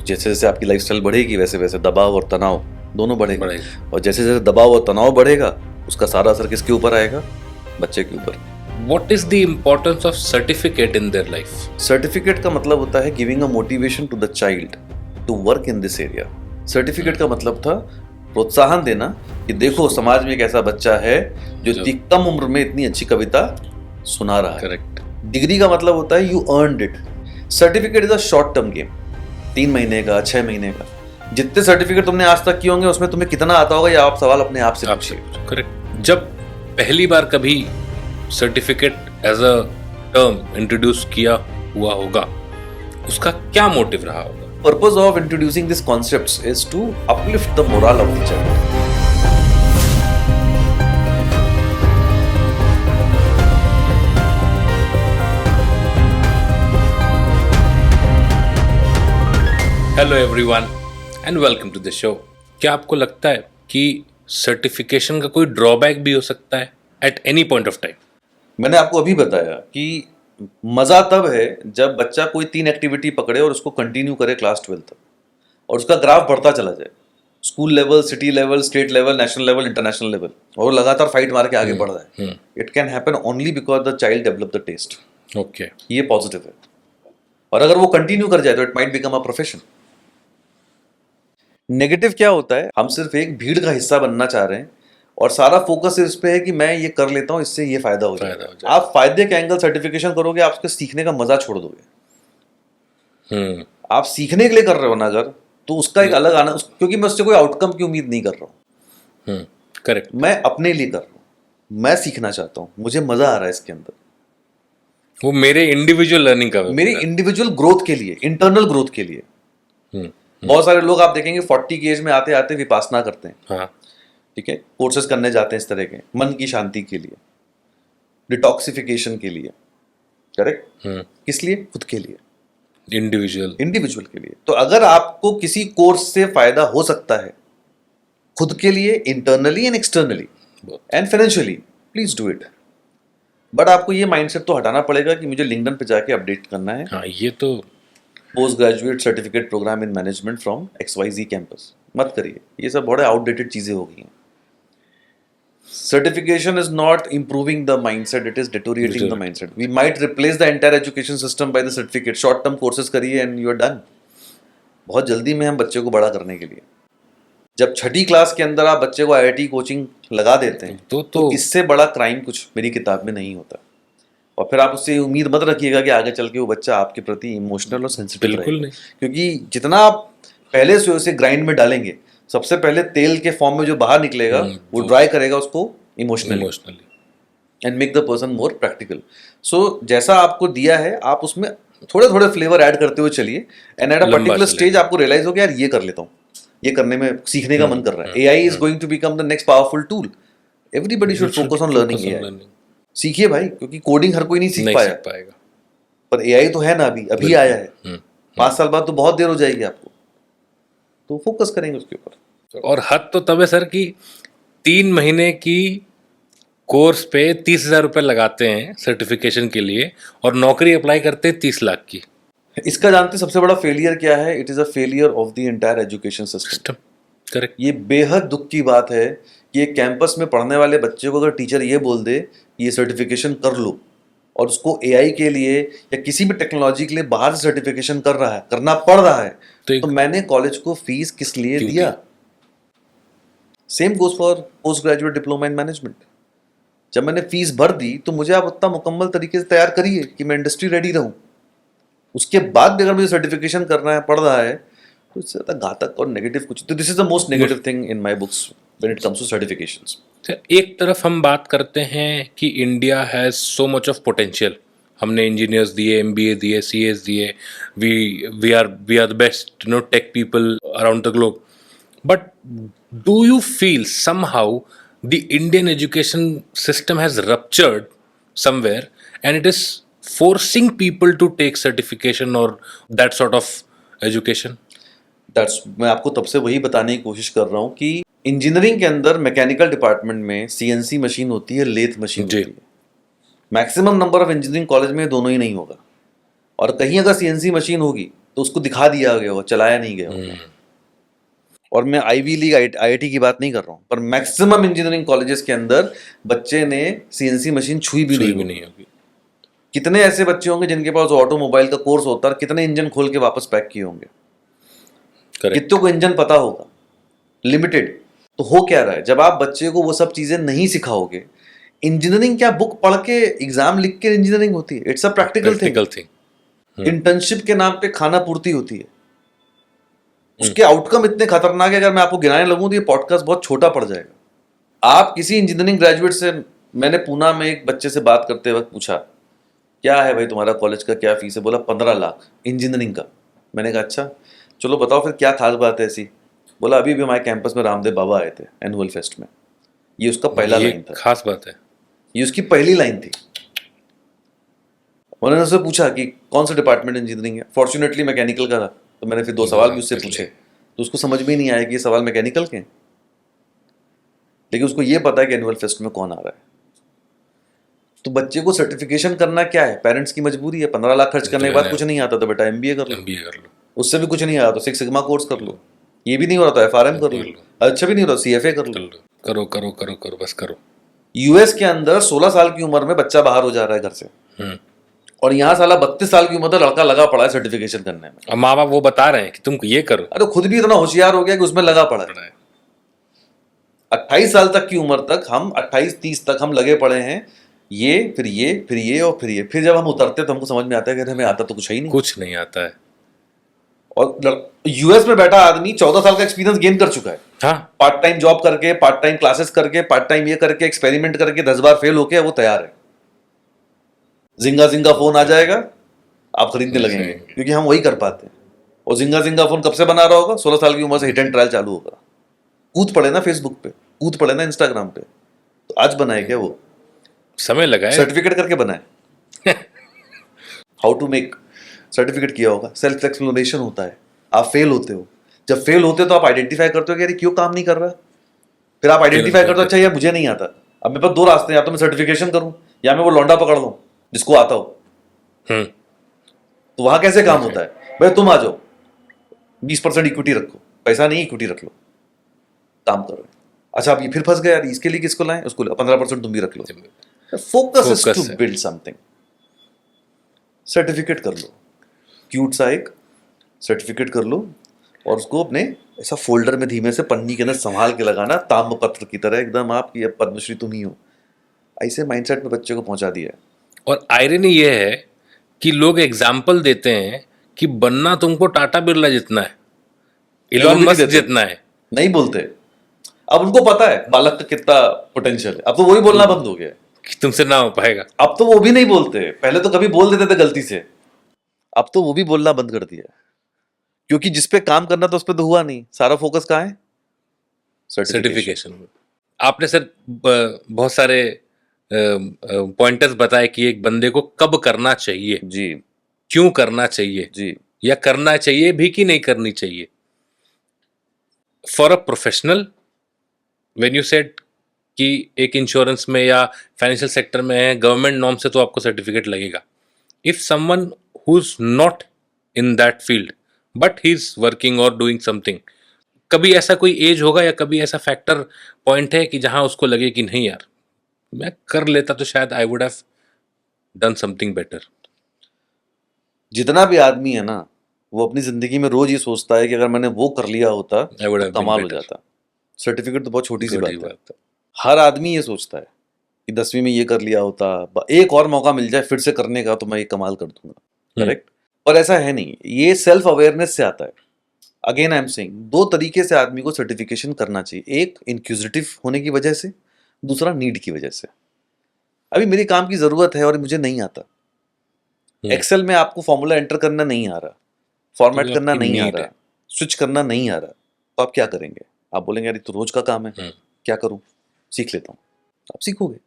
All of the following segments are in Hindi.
जैसे जैसे आपकी लाइफस्टाइल बढ़ेगी वैसे वैसे दबाव और तनाव दोनों बढ़ेगा। बढ़ेगा। और जैसे जैसे दबाव और तनाव बढ़ेगा उसका सारा असर किसके ऊपर आएगा? बच्चे के ऊपर। What is the importance of certificate in their life? Certificate का मतलब होता है giving a motivation to the child to work in this area. Certificate का मतलब था प्रोत्साहन देना कि देखो समाज में एक ऐसा बच्चा है जो इतनी कम उम्र में इतनी अच्छी कविता सुना रहा है। करेक्ट। डिग्री का मतलब होता है you earned it. Certificate is a short term game, 3 महीने का, 6 महीने का। जितने सर्टिफिकेट तुमने आज तक किए होंगे उसमें तुम्हें कितना आता होगा, या आप सवाल अपने आप से पूछिए। करेक्ट। जब पहली बार कभी certificate as a term introduce किया हुआ होगा, उसका क्या मोटिव रहा होगा? Purpose of introducing these concepts is to uplift the morale of the child. Hello everyone and welcome to the show. क्या आपको लगता है कि सर्टिफिकेशन का कोई ड्रॉबैक भी हो सकता है at any point of time? मैंने आपको अभी बताया कि मजा तब है जब बच्चा कोई 3 एक्टिविटी पकड़े और उसको कंटिन्यू करे क्लास 12 तक, और उसका ग्राफ बढ़ता चला जाए, school level, city level, state level, national level, international level, और लगातार फाइट मार के आगे बढ़ रहा है। It can happen only because the child develop the taste. Okay, ये पॉजिटिव है। और अगर वो कंटिन्यू कर जाए तो it might become a profession. Negative क्या होता है? हम सिर्फ एक भीड़ का हिस्सा बनना चाह रहे हैं और सारा फोकस इस पे है कि मैं ये कर लेता हूँ, इससे ये फायदा हो जाएगा। आप फायदे के एंगल सर्टिफिकेशन करोगे, आप उसके सीखने का मजा छोड़ दोगे। आप सीखने के लिए कर रहे हो ना अगर, तो उसका एक अलग आना, क्योंकि मैं उससे कोई आउटकम की उम्मीद नहीं कर रहा हूँ। करेक्ट। मैं अपने लिए कर रहा हूँ, मैं सीखना चाहता हूँ, मुझे मजा आ रहा है इसके अंदर। वो मेरे इंडिविजुअल लर्निंग का, मेरी इंडिविजुअल ग्रोथ के लिए, इंटरनल ग्रोथ के लिए। बहुत सारे लोग आप देखेंगे 40 की एज में आते आते विपासना करते हैं। हाँ, ठीक है, कोर्सेज करने जाते हैं इस तरह के, मन की शांति के लिए, डिटॉक्सिफिकेशन के लिए। करेक्ट। किस लिए? खुद के लिए, इंडिविजुअल के लिए। तो अगर आपको किसी कोर्स से फायदा हो सकता है खुद के लिए, internally and externally and financially, please do it. But आपको ये माइंडसेट तो हटाना पड़ेगा कि मुझे लिंक्डइन पे जाके अपडेट करना है। हाँ, ये तो post graduate certificate programme in management from XYZ campus, मत करिए। ये सब बड़े आउटडेटेड चीजें हो गई हैं। Certification is not improving the mindset, it is deteriorating the mindset. We might replace the entire education system by the certificate. Short term courses करिए and you are done. बहुत जल्दी में हम बच्चे को बड़ा करने के लिए, जब 6ठी क्लास के अंदर आप बच्चे को IIT कोचिंग लगा देते हैं तो इससे बड़ा क्राइम कुछ मेरी किताब में नहीं होता। और फिर आप उससे उम्मीद मत रखिएगा कि आगे चल के वो बच्चा आपके प्रति इमोशनल और सेंसिटिव रहेगा। बिल्कुल नहीं, क्योंकि जितना आप पहले से उसे ग्राइंड में डालेंगे, सबसे पहले तेल के फॉर्म में जो बाहर निकलेगा वो ड्राई करेगा उसको emotionally and make the person more practical. So जैसा आपको दिया है आप उसमें थोड़े थोड़े फ्लेवर ऐड करते हुए चलिए, and at a particular stage आपको रियलाइज हो गया यार ये कर लेता हूँ, ये करने में सीखने का मन कर रहा है। AI is going to become the next powerful tool. Everybody should focus on learning AI। सीखिए भाई, क्योंकि कोडिंग हर कोई नहीं सीख पाएगा, पर AI तो है ना, अभी आया है। 5 साल बाद तो बहुत देर हो जाएगी आपको, तो फोकस करेंगे उसके ऊपर। और हद तो तब है सर कि 3 महीने की कोर्स पे 30,000 रुपए लगाते हैं सर्टिफिकेशन के लिए और नौकरी अप्लाई करते हैं 30 लाख की। इसका जानते सबसे बड़ा फेलियर क्या है? It is a failure of the entire education system. Correct. ये बेहद दुख की बात है कि एक कैंपस में पढ़ने वाले बच्चे को अगर टीचर ये बोल दे ये सर्टिफिकेशन कर लो, और उसको AI के लिए या किसी भी टेक्नोलॉजी के लिए बाहर से सर्टिफिकेशन करना पड़ रहा है, तो मैंने कॉलेज को फीस किस लिए दिया? Same goes for post graduate diploma in management. जब मैंने फीस भर दी तो मुझे आप उतना मुकम्मल तरीके से तैयार करिए कि मैं इंडस्ट्री रेडी रहूं। उसके बाद भी अगर मुझे सर्टिफिकेशन करना है, पड़ रहा है, तो इससे ज़्यादा घातक और नेगेटिव कुछ। तो this is the most negative thing in my books when it comes to certifications. एक तरफ हम बात करते हैं कि India has so much of potential, हमने इंजीनियर्स दिए, MBA दिए, CAs दिए, we are the best tech people around the globe. But do you feel somehow the Indian education system has ruptured somewhere and it is forcing people to take certification or that sort of education? मैं आपको तब से वही बताने की कोशिश कर रहा हूँ कि इंजीनियरिंग के अंदर मैकेनिकल डिपार्टमेंट में CNC मशीन होती है, लेथ मशीन होती है। Maximum number of engineering college में दोनों ही नहीं होगा, और कहीं अगर CNC मशीन होगी तो उसको दिखा दिया गया होगा, चलाया नहीं गया होगा। और मैं आईवी लीग आईआईटी की बात नहीं कर रहा हूँ, पर मैक्सिमम इंजीनियरिंग कॉलेजेस के अंदर बच्चे ने सीएनसी मशीन छुई भी नहीं होगी। कितने ऐसे बच्चे होंगे जिनके पास ऑटोमोबाइल का कोर्स होता है, कितने इंजन खोल के वापस पैक किए होंगे, कितनों को इंजन पता होगा, लिमिटेड। तो हो क्या रहा है, जब आप बच्चे को वो सब चीजें नहीं सिखाओगे, इंजीनियरिंग क्या बुक पढ़ के एग्जाम लिख के इंजीनियरिंग होती है? It's a practical thing. Internship के नाम पे खाना पूर्ति होती है, उसके आउटकम इतने खतरनाक है, अगर मैं आपको गिनाने लगूं तो ये पॉडकास्ट बहुत छोटा पड़ जाएगा। आप किसी इंजीनियरिंग ग्रेजुएट से, मैंने पूना में एक बच्चे से बात करते वक्त पूछा, क्या है भाई तुम्हारा कॉलेज का क्या फीस है? बोला 15 लाख इंजीनियरिंग का। मैंने कहा अच्छा, चलो बताओ फिर क्या खास बात है ऐसी? बोला अभी भी हमारे कैंपस में रामदेव बाबा आए थे एनुअल फेस्ट में। ये उसका पहला लाइन था, खास बात है, ये उसकी पहली लाइन थी। उन्होंने उससे पूछा कि कौन सा डिपार्टमेंट इंजीनियरिंग है? फॉर्चुनेटली मैकेनिकल का था, तो मैंने फिर 2 सवाल भी उससे पूछे, तो उसको समझ में नहीं आया कि ये सवाल मैकेनिकल के हैं, लेकिन उसको ये पता है कि एनुअल फेस्ट में कौन आ रहा है। तो बच्चे को सर्टिफिकेशन करना क्या है? पेरेंट्स की मजबूरी है। 15 लाख खर्च करने के बाद कुछ नहीं आता तो बेटा एमबीए कर लो, उससे भी कुछ नहीं आता तो 6 सिग्मा कोर्स कर लो, ये भी नहीं हो रहा तो एफआरएम कर लो, अच्छा भी नहीं हो रहा सीएफए कर लो, करो करो करो करो बस करो। यूएस के अंदर 16 साल की उम्र में बच्चा बाहर हो जा रहा है घर से, और यहाँ साला 32 साल की उम्र तक लड़का लगा पड़ा है सर्टिफिकेशन करने में। और माँ बाप वो बता रहे हैं कि तुम ये करो, अरे खुद भी इतना होशियार हो गया कि उसमें लगा पड़ा है। 28 साल तक की उम्र तक हम 28-30 तक हम लगे पड़े हैं, ये फिर ये फिर ये और फिर ये। फिर जब हम उतरते तो हमको समझ में आता है कि हमें आता तो कुछ ही नहीं, कुछ नहीं आता है। और यूएस में बैठा आदमी 14 साल का एक्सपीरियंस गेन कर चुका है। हाँ, पार्ट टाइम जॉब करके, पार्ट टाइम क्लासेस करके, पार्ट टाइम ये करके, एक्सपेरिमेंट करके 10 बार फेल होके वो तैयार है। जिंगा जिंगा फोन आ जाएगा, आप खरीदने लगेंगे, क्योंकि हम वही कर पाते हैं। और जिंगा जिंगा फोन कब से बना रहा होगा? 16 साल की उम्र से हिट एंड ट्रायल चालू होगा। कूद पड़े ना फेसबुक पे, कूद पड़े ना इंस्टाग्राम पे, तो आज बनाए क्या? वो समय लगा है, सर्टिफिकेट करके बनाए। हाउ टू मेक सर्टिफिकेट किया होगा, सेल्फ एक्सप्लेनेशन होता है। आप फेल होते हो, जब फेल होते हो तो आप आइडेंटिफाई करते हो कि यार क्यों काम नहीं कर रहा। फिर आप आइडेंटिफाई करते हो, अच्छा यार मुझे नहीं आता, अब मेरे पास 2 रास्ते हैं, या तो मैं सर्टिफिकेशन करूं या मैं वो लौंडा पकड़ लूं जिसको आता हो। तो वहां कैसे काम होता है? भाई तुम आ जाओ, 20% इक्विटी रखो, पैसा नहीं इक्विटी रख लो, काम करो। अच्छा अब ये फिर फंस गया यार, इसके लिए किसको लाएं? उसको 15% तुम भी रख लो। Focus is to build something. Certificate कर लो, क्यूट सा एक सर्टिफिकेट कर लो, और उसको अपने ऐसा फोल्डर में धीमे से पन्नी के अंदर संभाल के लगाना, ताम्रपत्र की तरह एकदम, आपकी पद्मश्री तुम ही हो। ऐसे माइंडसेट में बच्चे को पहुंचा दिया है। और आयरनी ये है कि लोग एग्जाम्पल देते हैं कि बनना तुमको टाटा बिरला जितना है, इलॉन मस्क जितना है। नहीं बोलते, अब उनको पता है बालक का कितना पोटेंशियल है, अब तो वही बोलना बंद हो गया कि तुमसे ना हो पाएगा। अब तो वो भी नहीं बोलते, पहले तो कभी बोल देते थे गलती से, अब तो वो भी बोलना बंद कर दिया, क्योंकि जिस पे काम करना था उस पे तो हुआ नहीं। सारा फोकस कहाँ है? सर्टिफिकेशन। आपने सर बहुत सारे पॉइंटर्स बताए कि एक बंदे को कब करना चाहिए जी, क्यों करना चाहिए जी, या करना चाहिए भी कि नहीं करनी चाहिए। For a professional, when you said कि एक इंश्योरेंस में या फाइनेंशियल सेक्टर में है, गवर्नमेंट नॉर्म से तो आपको सर्टिफिकेट लगेगा। If someone who is not in that field but he is working और डूइंग समथिंग, कभी ऐसा कोई एज होगा या कभी ऐसा फैक्टर पॉइंट है कि जहां उसको लगे कि नहीं यार मैं कर लेता तो शायद I would have done something better? जितना भी आदमी है ना, वो अपनी जिंदगी में रोज ये सोचता है कि अगर मैंने वो कर लिया होता तो कमाल हो जाता। सर्टिफिकेट तो बहुत छोटी सी बात है, हर आदमी ये सोचता है कि 10वीं में ये कर लिया होता, एक और मौका मिल जाए फिर से करने का तो मैं ये कमाल कर दूंगा। करेक्ट, पर ऐसा है नहीं। ये सेल्फ अवेयरनेस से आता है। अगेन आई एम सेइंग, 2 तरीके से आदमी को सर्टिफिकेशन करना चाहिए, एक इंक्विजिटिव होने की वजह से, दूसरा नीड की वजह से। अभी मेरी काम की जरूरत है और मुझे नहीं आता, एक्सेल में आपको फॉर्मूला एंटर करना नहीं आ रहा, फॉर्मेट करना नहीं आ रहा, स्विच करना नहीं आ रहा, तो आप क्या करेंगे? आप बोलेंगे यार ये तो रोज का काम है, क्या करूं, सीख लेता हूं। आप सीखोगे।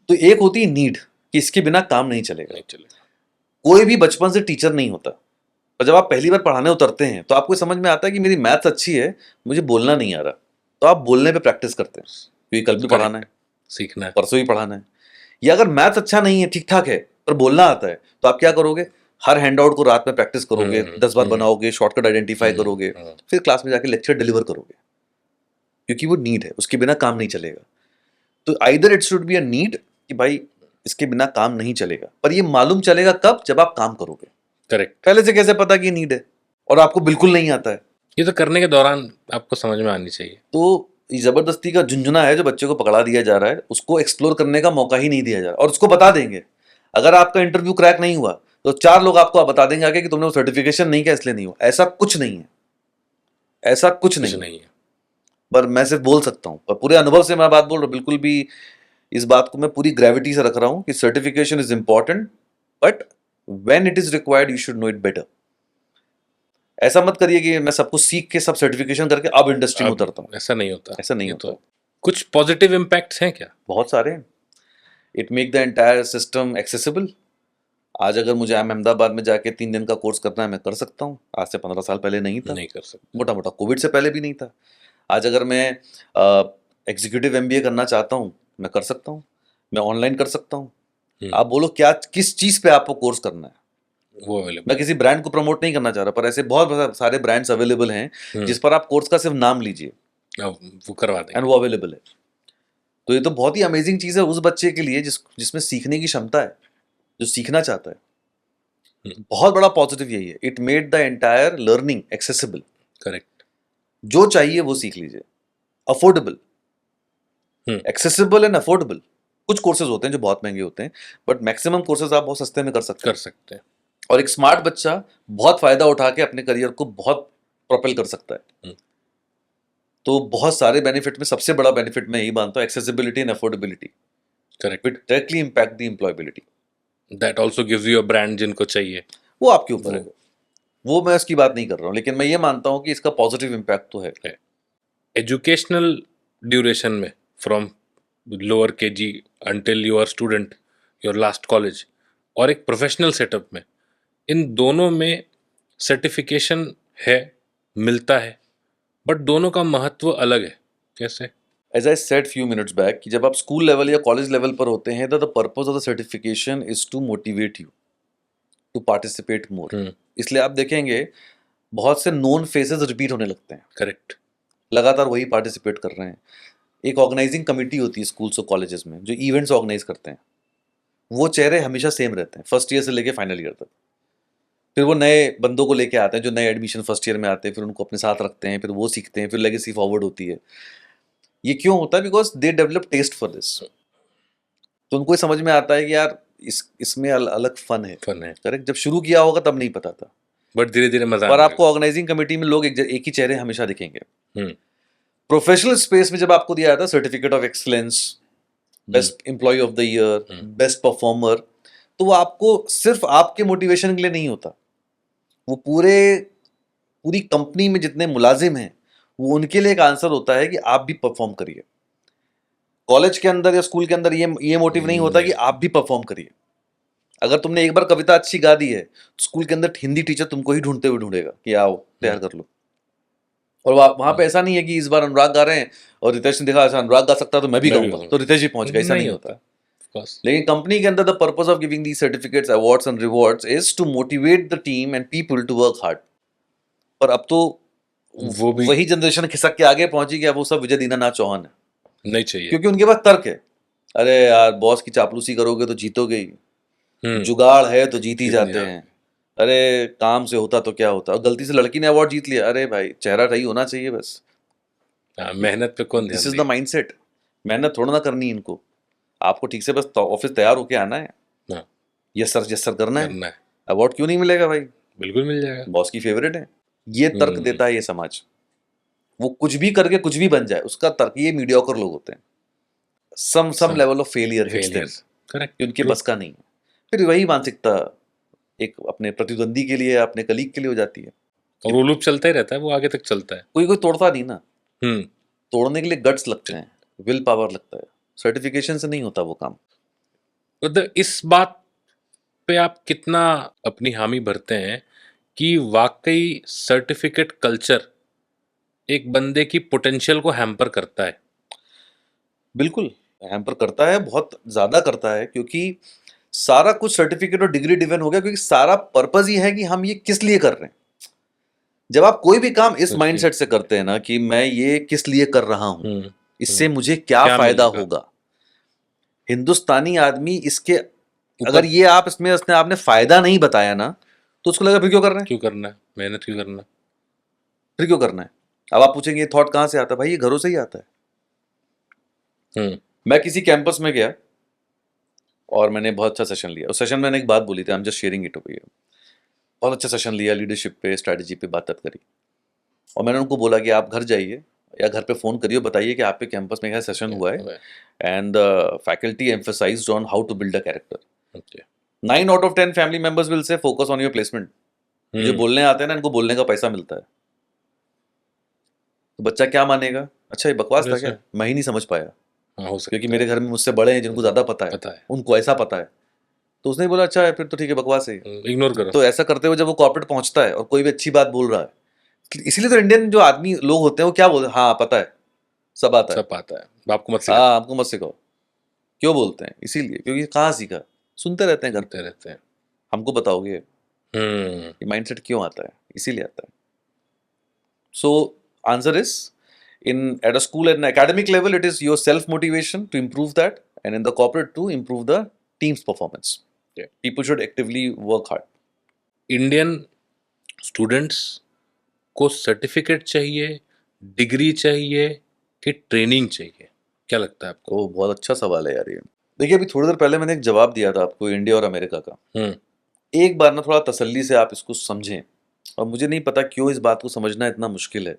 तो एक होती है नीड कि इसके बिना काम नहीं चलेगा। कोई भी बचपन से टीचर नहीं होता, और जब आप पहली बार पढ़ाने उतरते हैं तो आपको समझ में आता है कि मेरी मैथ्स अच्छी है, मुझे बोलना नहीं आ रहा, तो आप बोलने पे प्रैक्टिस करते हैं, क्योंकि कल भी पढ़ाना है, सीखना है, परसों भी पढ़ाना है। या अगर मैथ्स अच्छा नहीं है, ठीक ठाक है, पर बोलना आता है, तो आप क्या करोगे? हर हैंडआउट को रात में प्रैक्टिस करोगे, 10 बार बनाओगे, शॉर्टकट आइडेंटिफाई करोगे, फिर क्लास में जाके लेक्चर डिलीवर करोगे, क्योंकि वो नीड है, उसके बिना काम नहीं चलेगा। तो either it should be a need कि भाई इसके बिना काम नहीं चलेगा, पर ये मालूम चलेगा कब, जब आप काम करोगे। करेक्ट। पहले से कैसे पता कि ये नीड है और आपको बिल्कुल नहीं आता है? ये तो करने के दौरान आपको समझ में आनी चाहिए। तो ये जबरदस्ती का झुंझुना है जो बच्चे को पकड़ा दिया जा रहा है, उसको एक्सप्लोर करने का मौका ही नहीं दिया जा रहा। और उसको बता देंगे, अगर आपका इंटरव्यू क्रैक नहीं हुआ तो 4 लोग आपको बता देंगे आगे कि तुमने वो सर्टिफिकेशन नहीं किया इसलिए नहीं हुआ। ऐसा कुछ नहीं है, ऐसा कुछ कुछ नहीं है। नहीं है। पर मैं सिर्फ बोल सकता हूँ, पर पूरे अनुभव से मैं बात बोल रहा हूँ, बिल्कुल भी इस बात को मैं पूरी ग्रेविटी से रख रहा हूँ कि certification is important, but when it is required you should know it better. ऐसा मत करिए कि मैं सब कुछ सीख के सब सर्टिफिकेशन करके अब इंडस्ट्री में अब उतरता हूँ। ऐसा नहीं होता। ऐसा नहीं ये होता। तो कुछ पॉजिटिव इम्पैक्ट्स हैं क्या? बहुत सारे हैं। It make the entire system accessible. आज अगर मुझे अहमदाबाद में जाके 3 दिन का कोर्स करना है, मैं कर सकता हूँ। आज से 15 साल पहले नहीं था। नहीं कर सकते। मोटा मोटा कोविड से पहले भी नहीं था। आज अगर मैं एग्जीक्यूटिव एमबीए करना चाहता हूँ, मैं कर सकता हूँ। मैं ऑनलाइन कर सकता हूँ। आप बोलो क्या, किस चीज़ पे आपको कोर्स करना है? वो अवेलेबल। मैं किसी ब्रांड को प्रमोट नहीं करना चाह रहा, पर ऐसे बहुत सारे ब्रांड्स अवेलेबल हैं जिस पर आप कोर्स का सिर्फ नाम लीजिए वो करवा देंगे एंड वो अवेलेबल है। तो ये तो बहुत ही अमेजिंग चीज़ है उस बच्चे के लिए जिसमें सीखने की क्षमता है, जो सीखना चाहता है। बहुत बड़ा पॉजिटिव यही है, it made the entire learning accessible. Correct. जो चाहिए वो सीख लीजिए, अफोर्डेबल, एक्सेसिबल एंड अफोर्डेबल। कुछ कोर्सेज होते हैं जो बहुत महंगे होते हैं, बट मैक्सिमम कोर्सेज आप बहुत सस्ते में कर सकते हैं। और एक स्मार्ट बच्चा बहुत फायदा उठा के अपने करियर को बहुत प्रोपेल कर सकता है। तो बहुत सारे बेनिफिट में सबसे बड़ा बेनिफिट मैं यही मानता हूँ, accessibility and affordability. Correct. It directly impact the employability. That also gives you a brand जिनको चाहिए। वो आपके ऊपर है, वो मैं उसकी बात नहीं कर रहा हूँ, लेकिन मैं ये मानता हूँ कि इसका पॉजिटिव इम्पैक्ट तो है। एजुकेशनल ड्यूरेशन में from lower KG until you are student your last college और एक प्रोफेशनल सेटअप में, इन दोनों में सर्टिफिकेशन है, मिलता है, बट दोनों का महत्व अलग है। कैसे? As I said few minutes back कि जब आप स्कूल लेवल या कॉलेज लेवल पर होते हैं, तो the purpose of the certification is to motivate you to participate more. इसलिए आप देखेंगे बहुत से नोन फेसेस रिपीट होने लगते हैं। करेक्ट। लगातार वही पार्टिसिपेट कर रहे हैं। एक ऑर्गेनाइजिंग कमेटी होती है स्कूल्स और कॉलेजेस में जो इवेंट्स ऑर्गेनाइज करते हैं, वो चेहरे हमेशा सेम रहते हैं फर्स्ट ईयर से लेके फाइनल ईयर तक। फिर वो नए बंदों को लेके आते हैं जो नए एडमिशन फर्स्ट ईयर में आते हैं, फिर उनको अपने साथ रखते हैं, फिर वो सीखते हैं, फिर लेगेसी फॉरवर्ड होती है। ये क्यों होता है? Because they develop taste for this. तो उनको ये समझ में आता है कि यार इसमें अलग फन है। करेक्ट। जब शुरू किया होगा तब नहीं पता था, बट धीरे धीरे मजा। और आपको ऑर्गेनाइजिंग कमेटी में लोग एक ही चेहरे हमेशा दिखेंगे। प्रोफेशनल स्पेस में जब आपको दिया जाता है certificate of excellence, best employee of the year, best performer, तो वो आपको सिर्फ आपके मोटिवेशन के लिए नहीं होता, वो पूरी कंपनी में जितने मुलाजिम हैं वो उनके लिए एक आंसर होता है कि आप भी परफॉर्म करिए। कॉलेज के अंदर या स्कूल के अंदर ये मोटिव नहीं होता कि आप भी परफॉर्म करिए। अगर तुमने एक बार कविता अच्छी गा दी है, तो स्कूल के अंदर हिंदी टीचर तुमको ही ढूंढते हुए ढूंढेगा कि आओ तैयार कर लो। और वहां पे ऐसा नहीं है कि इस बार अनुराग गा रहे हैं और रितेश ने देखा ऐसा अनुराग गा सकता तो मैं भी गाऊंगा, तो रितेश ही पहुंच गया। ऐसा नहीं होता। लेकिन कंपनी के अंदर the purpose of giving the certificates, awards and rewards is to motivate the team and people to work hard. पर अब तो वो भी वही जनरेशन खिसक के आगे पहुंची गया, वो सब विजय दीनानाथ चौहान है। नहीं चाहिए, क्योंकि उनके पास तर्क है। अरे यार बॉस की चापलूसी करोगे तो जीतोगे ही, जुगाड़ है तो जीत ही जाते हैं। अरे काम से होता तो क्या होता, और गलती से लड़की ने अवार्ड जीत लिया, अरे भाई चेहरा सही होना चाहिए बस। मेहनत पे कौन ध्यान? This is the mindset. मेहनत थोड़ा ना करनी इनको, आपको ठीक से बस ऑफिस तैयार होके आना है, यस सर करना है। अवार्ड क्यों नहीं मिलेगा भाई? बिल्कुल मिल जाएगा, बॉस की फेवरेट है। ये तर्क देता है ये समाज। वो कुछ भी करके कुछ भी बन जाए, उसका तर्क, ये मीडियोकर लोग होते हैं। Some level of failure hits them, correct, उनके बस का नहीं है। फिर वही मानसिकता एक अपने प्रतिद्वंदी के लिए, अपने कलीग के लिए हो जाती है, और वो लूप चलता ही रहता है, वो आगे तक चलता है। कोई तोड़ता नहीं ना। तोड़ने के लिए गट्स लगते हैं, विल पावर लगता है, सर्टिफिकेशन से नहीं होता वो काम। इस बात पे आप कितना अपनी हामी भरते हैं कि वाकई सर्टिफिकेट कल्चर एक बंदे की पोटेंशियल को हैम्पर करता है? बिल्कुल हैम्पर करता है, बहुत ज़्यादा करता है। क्योंकि सारा कुछ सर्टिफिकेट और डिग्री डिवन हो गया, क्योंकि सारा पर्पज ही है कि हम ये किस लिए कर रहे हैं। जब आप कोई भी काम इस माइंडसेट से करते हैं ना कि मैं ये किस लिए कर रहा हूं, इससे मुझे क्या फायदा मिलेगा? होगा, हिंदुस्तानी आदमी इसके, अगर ये आप इसमें आपने फायदा नहीं बताया ना, तो उसको लगा फिर क्यों कर रहे हैं, क्यों करना है, मेहनत क्यों करना है? फिर क्यों करना है। अब आप पूछेंगे ये थॉट कहाँ से आता है, भाई ये घरों से ही आता है। मैं किसी कैंपस में गया और मैंने बहुत अच्छा सेशन लिया। उस सेशन में मैंने एक बात बोली थी, I am just sharing it over here. बहुत अच्छा सेशन लिया, लीडरशिप पे, स्ट्रैटेजी पे बात करी, और मैंने उनको बोला कि आप घर जाइए या घर पे फ़ोन करिए, बताइए कि आपके कैंपस में क्या सेशन हुआ है, and faculty emphasized on how to build a character. 9 out of 10 family members will say focus on your placement. जो बोलने आते हैं ना, इनको बोलने का पैसा मिलता है। तो बच्चा क्या मानेगा, अच्छा ये बकवास था क्या, मैं ही नहीं समझ पाया, क्योंकि मेरे घर में मुझसे बड़े हैं जिनको ज़्यादा पता है, उनको ऐसा पता है। तो उसने बोला अच्छा है फिर तो ठीक है, बकवास है, इग्नोर करो। तो ऐसा करते हुए जब वो कॉर्पोरेट पहुंचता है और कोई भी अच्छी बात बोल रहा है, इसीलिए तो इंडियन जो आदमी लोग होते हैं वो क्या बोलते हैं, हाँ पता है, सब आता है, सब आता है, आपको मत सिखाओ। हाँ आपको मत सिखाओ। क्यों बोलते हैं, इसीलिए क्योंकि कहाँ सीखा, सुनते रहते हैं, करते रहते हैं। हमको बताओगे ये माइंडसेट क्यों आता है, इसीलिए आता है। So answer is, in at a school, at an academic level, it is your self motivation to improve that, and in the corporate to improve the team's performance. People should actively work hard. Indian students को सर्टिफिकेट चाहिए, डिग्री चाहिए कि ट्रेनिंग चाहिए, क्या लगता है आपको? बहुत अच्छा सवाल है यार ये। देखिए अभी थोड़ी देर पहले मैंने एक जवाब दिया था आपको इंडिया और अमेरिका का। एक बार ना थोड़ा तसल्ली से आप इसको समझें, और मुझे नहीं पता क्यों इस बात को समझना इतना मुश्किल है।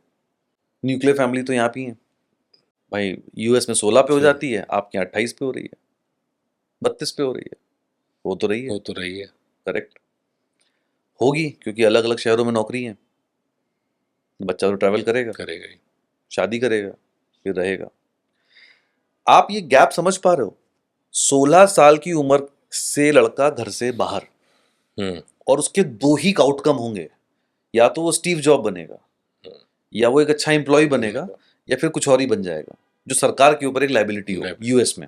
न्यूक्लियर फैमिली तो यहाँ भी है भाई, यूएस में 16 पे हो जाती है, आपके यहाँ 28 पे हो रही है, 32 पे हो रही है, हो तो रही है, करेक्ट होगी, क्योंकि अलग अलग शहरों में नौकरी है, बच्चा तो ट्रैवल करेगा ही, शादी करेगा, फिर रहेगा। आप ये गैप समझ पा रहे हो, 16 साल की उम्र से लड़का घर से बाहर, और उसके दो ही आउटकम होंगे, या तो वो स्टीव जॉब बनेगा, या वो एक अच्छा एम्प्लॉय बनेगा, या फिर कुछ और ही बन जाएगा जो सरकार के ऊपर एक लाइबिलिटी हो यूएस में,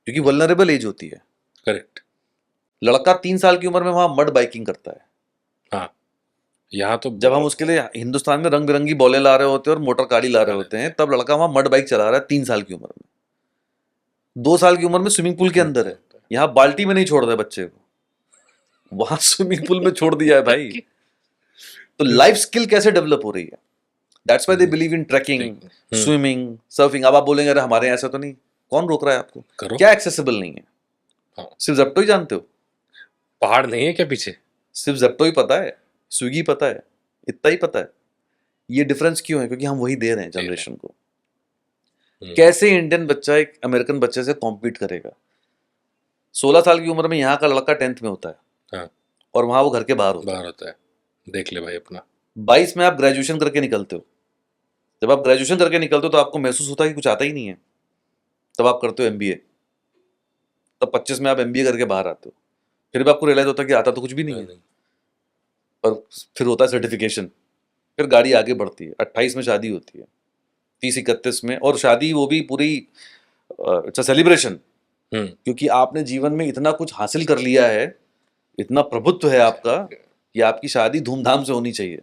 क्योंकि वल्नरेबल एज होती है। करेक्ट। लड़का 3 साल की उम्र में वहां मड बाइकिंग करता है। हाँ, यहाँ तो जब हम उसके लिए हिंदुस्तान में रंग बिरंगी बॉलें ला रहे होते हैं और मोटर गाड़ी ला रहे होते हैं, तब लड़का वहां मड बाइक चला रहा है 3 साल की उम्र में। 2 साल की उम्र में स्विमिंग पूल के अंदर है, यहाँ बाल्टी में नहीं छोड़ रहे बच्चे को, वहां स्विमिंग पूल में छोड़ दिया है भाई। तो लाइफ स्किल कैसे डेवलप हो रही है, that's why they believe in trekking, swimming, surfing. अब आप बोलेंगे अरे हमारे यहाँ ऐसा तो नहीं, कौन रोक रहा है आपको, क्या एक्सेसिबल नहीं है? सिर्फ जेप्टो ही जानते हो, पहाड़ नहीं है क्या पीछे? सिर्फ जेप्टो ही पता है, स्विगी पता है, इतना ही पता है। ये डिफरेंस क्यों है, क्योंकि हम वही दे रहे हैं जनरेशन को। कैसे इंडियन बच्चा एक अमेरिकन बच्चे से कॉम्पीट करेगा? 16 साल की उम्र में यहाँ का लड़का 10th में होता है, हाँ, और वहां वो घर के बाहर होता है। देख ले भाई अपना। 22 में आप ग्रेजुएशन करके निकलते हो। जब आप ग्रेजुएशन करके निकलते हो तो आपको महसूस होता है कि कुछ आता ही नहीं है, तब आप करते हो MBA। तब 25 में आप MBA करके बाहर आते हो, फिर भी आपको रियलाइज होता है कि आता तो कुछ भी नहीं है, और फिर होता है सर्टिफिकेशन, फिर गाड़ी आगे बढ़ती है। 28 में शादी होती है, 30-31 में, और शादी वो भी पूरी इट्स अ सेलिब्रेशन, क्योंकि आपने जीवन में इतना कुछ हासिल कर लिया है, इतना प्रभुत्व है आपका, कि आपकी शादी धूमधाम से होनी चाहिए।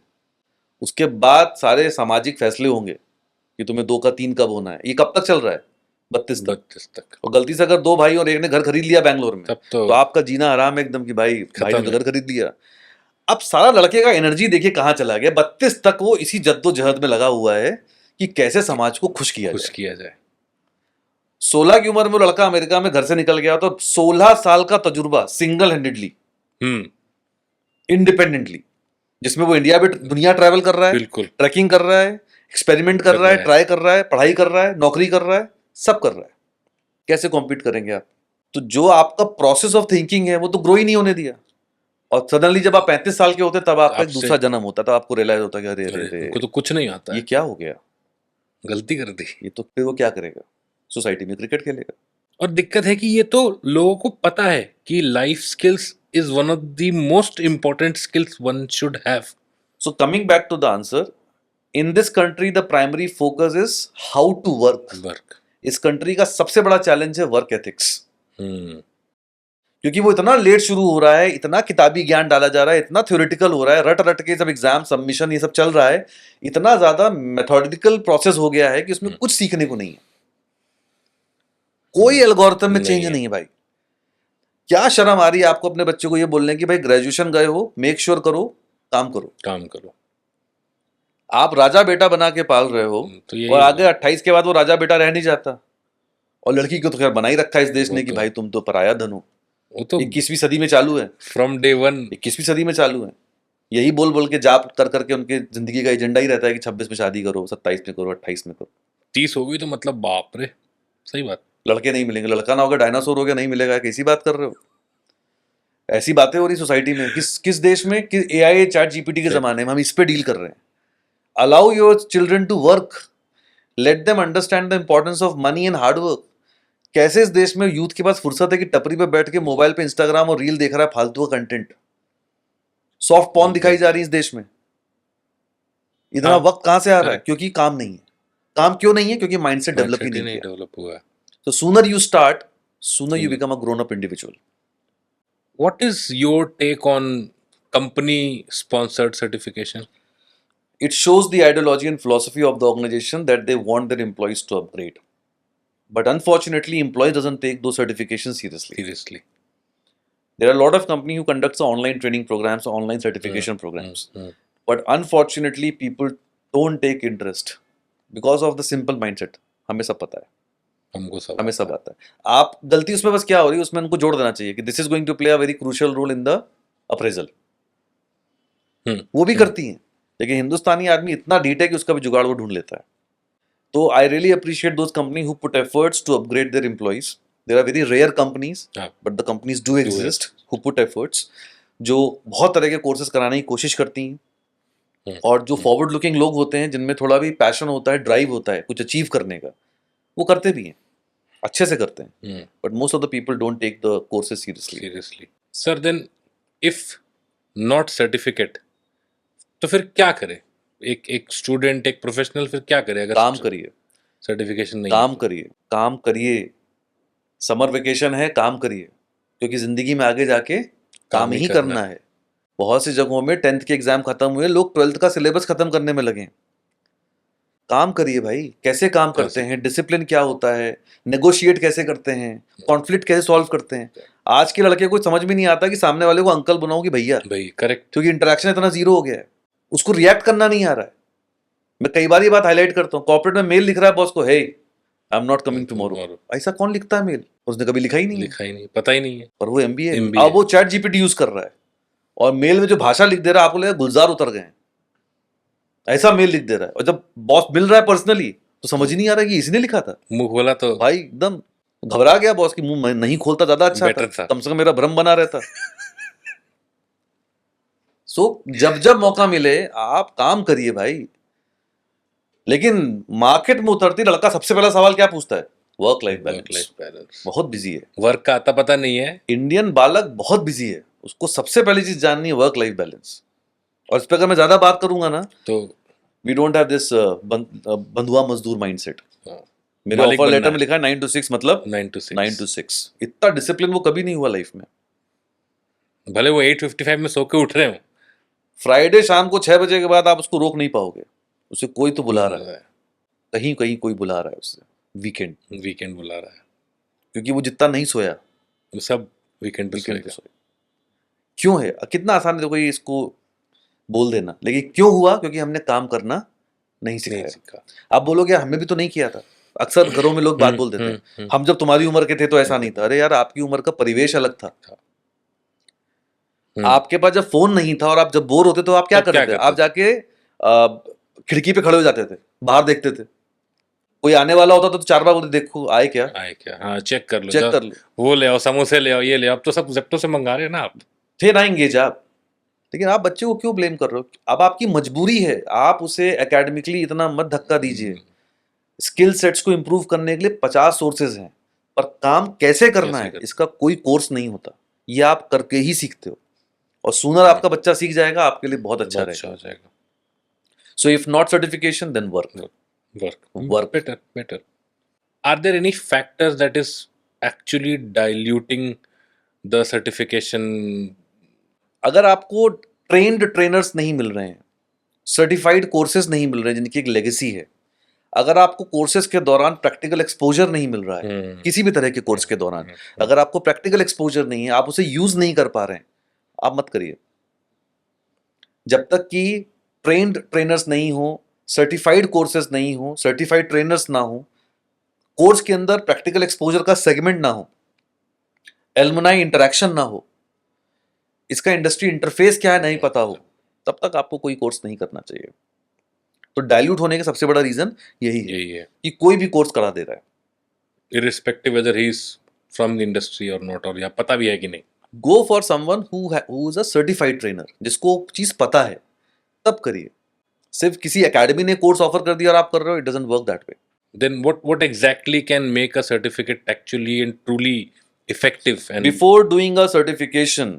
उसके बाद सारे सामाजिक फैसले होंगे कि तुम्हें 2 का 3 कब होना है। ये कब तक चल रहा है? 32 तक। और गलती से अगर 2 भाई और एक ने घर खरीद लिया बैंगलोर में, तो आपका जीना आराम है एकदम, कि भाई ने तो घर खरीद लिया। अब सारा लड़के का एनर्जी देखिए कहाँ चला गया। 32 तक वो इसी जद्दोजहद में लगा हुआ है कि कैसे समाज को खुश किया जाए। 16 की उम्र में लड़का अमेरिका में घर से निकल गया, तो 16 साल का तजुर्बा सिंगल हैंडेडली, इंडिपेंडेंटली, जिसमें वो इंडिया भी दुनिया ट्रैवल कर रहा है, ट्रैकिंग कर रहा है, एक्सपेरिमेंट कर रहा है, ट्राई कर रहा है, पढ़ाई कर रहा है, नौकरी कर रहा है, सब कर रहा है। कैसे कॉम्पीट करेंगे आप? तो जो आपका प्रोसेस ऑफ थिंकिंग है वो तो ग्रो ही नहीं होने दिया। और सडनली जब आप 35 साल के होते तब आपका एक दूसरा जन्म होता, तब आपको रियलाइज होता कि अरे अरे तो कुछ नहीं आता, ये क्या हो गया, गलती कर दी। ये तो फिर वो क्या करेगा? सोसाइटी में क्रिकेट खेलेगा। और दिक्कत है कि ये तो लोगों को पता है कि life skills is one of the most important skills one should have. So coming back to the answer, in this country the primary focus is how to work. इस कंट्री का सबसे बड़ा चैलेंज है वर्क एथिक्स। क्योंकि वो इतना लेट शुरू हो रहा है, इतना किताबी ज्ञान डाला जा रहा है, इतना थ्योरेटिकल हो रहा है, रट रट के सब एग्जाम सबमिशन ये सब चल रहा है, इतना ज्यादा मेथोडिकल प्रोसेस हो गया है कि उसमें कुछ सीखने को नहीं है, कोई एल्गोरिथम में चेंज नहीं है भाई। क्या शर्म आ रही है आपको अपने बच्चे को ये बोलने की भाई ग्रेजुएशन गए हो, मेक श्योर करो काम करो। आप राजा बेटा बना के पाल रहे हो, तो और आगे 28 के बाद वो राजा बेटा रह नहीं जाता। और लड़की को तो खैर बना ही रखा है इस देश ने कि भाई तुम तो पराया धन हो। वो तो 21वीं सदी में चालू है, फ्रॉम डे वन 21वीं सदी में चालू है। यही बोल बोल के जाप कर करके उनके जिंदगी का एजेंडा ही रहता है कि 26 में शादी करो, 27 में करो, 28 में करो। 30 हो गई तो मतलब बाप रे, सही बात। लड़के नहीं मिलेंगे, लड़का ना होगा डायनासोर हो गया नहीं मिलेगा, कैसी बात कर रहे हो? ऐसी बातें हो रही सोसाइटी में, किस देश में, किस AI चैट GPT के जमाने में हम इस पे डील कर रहे हैं। Allow your children to work, let them understand the importance of money and hard work. कैसे इस देश में यूथ के पास फुर्सत है कि टपरी पे बैठ के मोबाइल पे इंस्टाग्राम और रील देख रहा है फालतू का कंटेंट, सॉफ्ट पॉर्न दिखाई जा रही है इस देश में। इतना वक्त कहां से आ रहा है? क्योंकि काम नहीं है। काम क्यों नहीं है? क्योंकि माइंडसेट डेवलप ही नहीं किया। डेवलप हुआ। तो sooner you start, sooner you become a grown up individual. What is your take on company sponsored certification? It shows the ideology and philosophy of the organization that they want their employees to upgrade. But unfortunately, employees doesn't take those certifications seriously. There are a lot of companies who conducts online training programs, online certification programs. But unfortunately, people don't take interest because of the simple mindset. हमें सब पता है, हमें सब आता है। आप गलती उसमें बस क्या हो रही है, उसमें उनको जोड़ देना चाहिए कि this is going to play a very crucial role in the appraisal. वो भी करती हैं, लेकिन हिंदुस्तानी आदमी इतना ढीठ है कि उसका भी जुगाड़ वो ढूंढ लेता है। तो I really appreciate those company who put efforts to upgrade their employees. There are very rare companies, but the companies do exist who put efforts, जो बहुत तरह के कोर्सेज कराने की कोशिश करती हैं। और जो फॉरवर्ड लुकिंग लोग होते हैं, जिनमें थोड़ा भी पैशन होता है, ड्राइव होता है कुछ अचीव करने का, वो करते भी हैं, अच्छे से करते हैं। But most of the people don't take the courses seriously. Sir then if not certificate, तो फिर क्या करे एक स्टूडेंट, एक प्रोफेशनल? फिर क्या करे अगर काम करिए, सर्टिफिकेशन नहीं? काम करिए। समर वेकेशन है, काम करिए, क्योंकि जिंदगी में आगे जाके काम ही करना है। बहुत सी जगहों में 10th के एग्जाम खत्म हुए, लोग 12th का सिलेबस खत्म करने में लगे। काम करिए भाई, कैसे काम करते हैं, डिसिप्लिन क्या होता है, नेगोशिएट कैसे करते हैं, कॉन्फ्लिक्ट कैसे सॉल्व करते हैं। आज के लड़के को समझ में नहीं आता कि सामने वाले को अंकल बनाओ कि भैया, करेक्ट, क्योंकि इंटरेक्शन इतना जीरो हो गया है, उसको रिएक्ट करना नहीं आ रहा है। मैं कई बार ये बात हाईलाइट करता हूँ, कॉर्पोरेट में मेल लिख रहा है बॉस को, hey I am not coming tomorrow. ऐसा कौन लिखता है मेल? उसने कभी लिखा ही नहीं, पता ही नहीं है। और वो MBA, अब वो चैट GPT यूज कर रहा है और मेल में जो भाषा लिख दे रहा है, आपको लगेगा गुलजार उतर गए, ऐसा मेल लिख दे रहा है। और जब बॉस मिल रहा है पर्सनली तो समझ ही नहीं आ रहा कि इसने लिखा था। मुंह खोला तो भाई एकदम घबरा गया बॉस की, मुंह नहीं खोलता ज्यादा अच्छा था, कम से कम मेरा भ्रम बना रहता। सो जब मौका मिले आप काम करिए भाई। लेकिन मार्केट में उतरती लड़का सबसे पहला सवाल क्या पूछता है? Work life balance. बहुत बिजी है, वर्क का आता पता नहीं है। इंडियन बालक बहुत बिजी है, उसको सबसे पहली चीज जाननी है वर्क लाइफ बैलेंस। और इस पर अगर मैं ज्यादा बात करूंगा ना तो वी डोंट हैव दिस बंधुआ मजदूर माइंडसेट। मेरे ऑफर लेटर में लिखा है 9 to 6, मतलब 9 to 6। इतना डिसिप्लिन वो कभी नहीं हुआ लाइफ में। भले वो 8:55 में सो के उठ रहे हो, फ्राइडे शाम को 6 बजे के बाद आप उसको रोक नहीं पाओगे। उसे कोई तो बुला रहा है, कहीं कहीं कोई बुला रहा है उसे, वीकेंड बुला रहा है, क्योंकि वो जितना नहीं सोया वो सब वीकेंड पे सोया। क्यों है? कितना आसान है देखो ये इसको बोल देना, लेकिन क्यों हुआ? क्योंकि हमने काम करना नहीं सीखा। आप बोलोगे हमें भी तो नहीं किया था। अक्सर घरों में लोग बात बोल देते हैं, हम जब तुम्हारी उम्र के थे तो ऐसा नहीं था। अरे यार, आपकी उम्र का परिवेश अलग था। आपके पास जब फोन नहीं था और आप जब बोर होते तो आप क्या करते थे? आप जाके खिड़की पे खड़े हो जाते थे, बाहर देखते थे। कोई आने वाला होता तो 4 बार बोलते देखो आए क्या, हाँ चेक कर लो, वो ले आओ, समोसे ले आओ, ये ले आओ। अब तो सब ज़ेप्टो से मंगा रहे हैं ना आप। थे ना एंगेज आप। लेकिन आप बच्चे को क्यों ब्लेम कर रहे हो? अब आपकी मजबूरी है, आप उसे एकेडमिकली इतना मत धक्का दीजिए। स्किल सेट्स को इंप्रूव करने के लिए 50 सोर्सेज हैं, पर काम कैसे करना है इसका कोई कोर्स नहीं होता। ये आप करके ही सीखते हो, और सूनर आपका बच्चा सीख जाएगा, आपके लिए बहुत अच्छा रहेगा। So if not certification, then work. Better. Are there any factors that is actually diluting the certification? अगर आपको ट्रेन्ड ट्रेनर्स नहीं मिल रहे हैं, सर्टिफाइड कोर्सेज नहीं मिल रहे हैं जिनकी एक लेगेसी है, अगर आपको कोर्सेज के दौरान प्रैक्टिकल एक्सपोजर नहीं मिल रहा है, किसी भी तरह के कोर्स के दौरान अगर आपको प्रैक्टिकल एक्सपोजर नहीं है, आप उसे यूज नहीं कर पा रहे हैं, आप मत करिए। जब तक कि ट्रेन्ड ट्रेनर्स नहीं हो, सर्टिफाइड कोर्सेज नहीं हो, सर्टिफाइड ट्रेनर्स ना हो, कोर्स के अंदर प्रैक्टिकल एक्सपोजर का सेगमेंट ना हो, एलुमनाई इंटरेक्शन ना हो, इसका इंडस्ट्री इंटरफेस क्या है नहीं पता हो, तब तक आपको कोई कोर्स नहीं करना चाहिए। तो डाइल्यूट होने का सबसे बड़ा रीजन यही है कि कोई भी कोर्स करा दे रहा है, irrespective whether he is from the industry or not, और या पता भी है कि नहीं। Go for someone who is a certified trainer, जिसको चीज पता है, तब करिए। सिर्फ किसी एकेडमी ने कोर्स ऑफर कर दिया और आप कर रहे हो, it doesn't work that way. Then what exactly can make a certificate actually and truly effective? And Before doing a certification,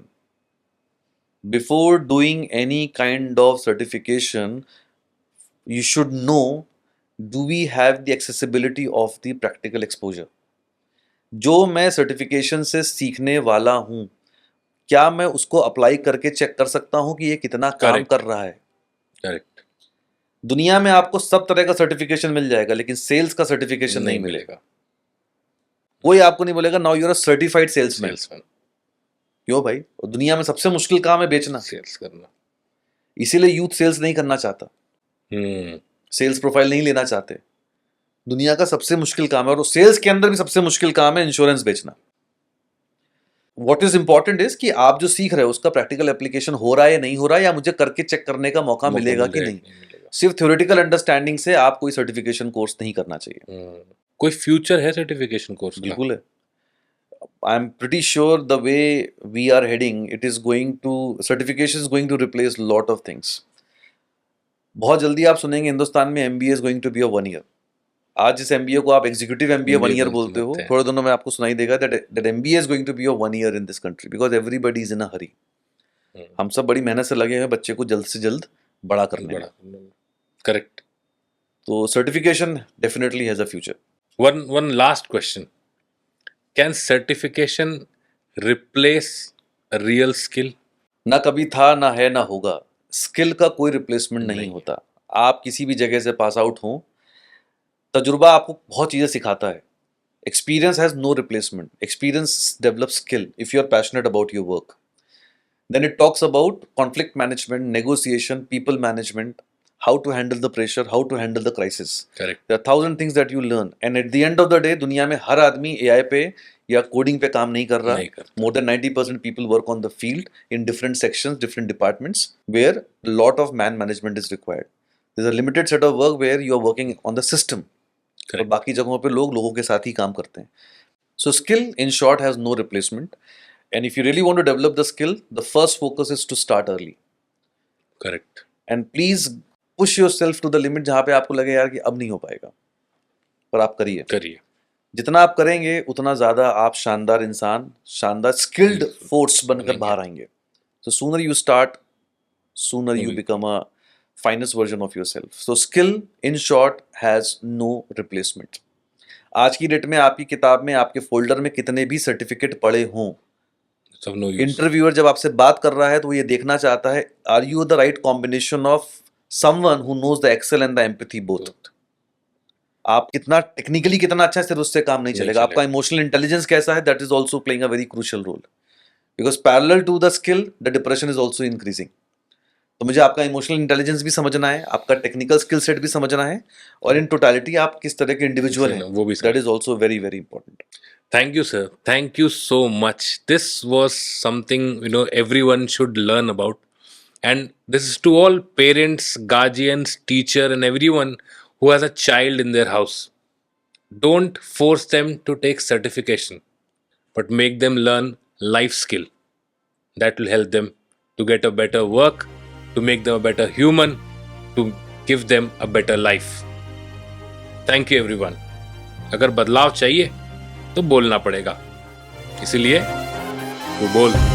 before doing any kind of certification, you should know, do we have the accessibility of the practical exposure? जो मैं सर्टिफिकेशन से सीखने वाला हूं, क्या मैं उसको अप्लाई करके चेक कर सकता हूं कि ये कितना काम Correct. कर रहा है? correct, दुनिया में आपको सब तरह का सर्टिफिकेशन मिल जाएगा, लेकिन सेल्स का सर्टिफिकेशन नहीं मिलेगा। कोई आपको नहीं बोलेगा now you are a certified salesman. salesman, क्यों भाई? और दुनिया में सबसे मुश्किल काम है बेचना, sales करना। इसीलिए यूथ सेल्स नहीं करना चाहता, सेल्स प्रोफाइल नहीं लेना चाहते। दुनिया का सबसे मुश्किल काम है, और सेल्स के अंदर भी सबसे मुश्किल काम है इंश्योरेंस बेचना। व्हाट इज इंपॉर्टेंट इज कि आप जो सीख रहे हो उसका प्रैक्टिकल एप्लीकेशन हो रहा है या नहीं हो रहा है, या मुझे करके चेक करने का मौका मिलेगा कि नहीं। सिर्फ थ्योरेटिकल अंडरस्टैंडिंग से आप कोई सर्टिफिकेशन कोर्स नहीं करना चाहिए। कोई फ्यूचर है सर्टिफिकेशन कोर्स का? बिल्कुल है। I am pretty sure the way we are heading, it is going to, certification is going to replace lot of things. बहुत जल्दी आप सुनेंगे हिंदुस्तान में MBA is going to be a 1 year. आज जिस एमबीए को आप एग्जीक्यूटिव एमबीए 1 ईयर बोलते हो, थोड़े दिनों में आपको सुनाई देगा that MBA is going to be a 1 year in this country, because everybody is in a hurry. हम सब बड़ी मेहनत से लगे हैं बच्चे को जल्द से जल्द बड़ा करने में। करेक्ट। तो certification definitely has a future. One last question. Can certification replace a real skill? ना कभी था, ना है, ना होगा। स्किल का कोई रिप्लेसमेंट नहीं होता। आप किसी भी जगह से पास आउट हो, तजुर्बा आपको बहुत चीज़ें सिखाता है। Experience has no replacement. Experience develop skill if you are passionate about your work. Then it talks about conflict management, negotiation, people management, how to handle the pressure, how to handle the crisis. Correct. There are 1000 things that you learn, and at the end of the day, दुनिया में हर आदमी AI पे या कोडिंग पे काम नहीं कर रहा। More than 90% people work on the field in different sections, different departments, where a lot of man management is required. There's a limited set of work where you are working on the system. और बाकी जगहों पे लोगों के साथ ही काम करते हैं। So skill, in short, has no replacement. And if you really want to develop the skill, the first focus is to start early. Correct. And please push yourself to the limit जहाँ पे आपको लगे यार कि अब नहीं हो पाएगा, पर आप करिए। जितना आप करेंगे उतना ज़्यादा आप शानदार इंसान, शानदार स्किल्ड फोर्स बनकर बाहर आएंगे। So sooner you start, sooner you become a finest version of yourself. So skill, in short, has no replacement. आज की डेट में आपकी किताब में, आपके फोल्डर में कितने भी सर्टिफिकेट पड़े हों, इंटरव्यूअर जब आपसे बात कर रहा है तो वो ये देखना चाहता है, are you the right combination of someone who knows the excel and the empathy both. आप कितना टेक्निकली कितना अच्छा है, सिर्फ उससे काम नहीं चलेगा। आपका इमोशनल इंटेलिजेंस कैसा है, that is also playing a very crucial role, because parallel to the skill the depression is also increasing. तो मुझे आपका इमोशनल इंटेलिजेंस भी समझना है, आपका टेक्निकल स्किल सेट भी समझना है, और इन टोटलिटी आप किस तरह के इंडिविजुअल हैं, वो भी, that is also very very important. Thank you, sir. Thank you so much. This was something, everyone should learn about. And this is to all parents, guardians, teacher, and everyone who has a child in their house. Don't force them to take certification, but make them learn life skill. That will help them to get a better work, to make them a better human, to give them a better life. Thank you, everyone. अगर बदलाव चाहिए तो बोलना पड़ेगा, इसलिए तू बोल।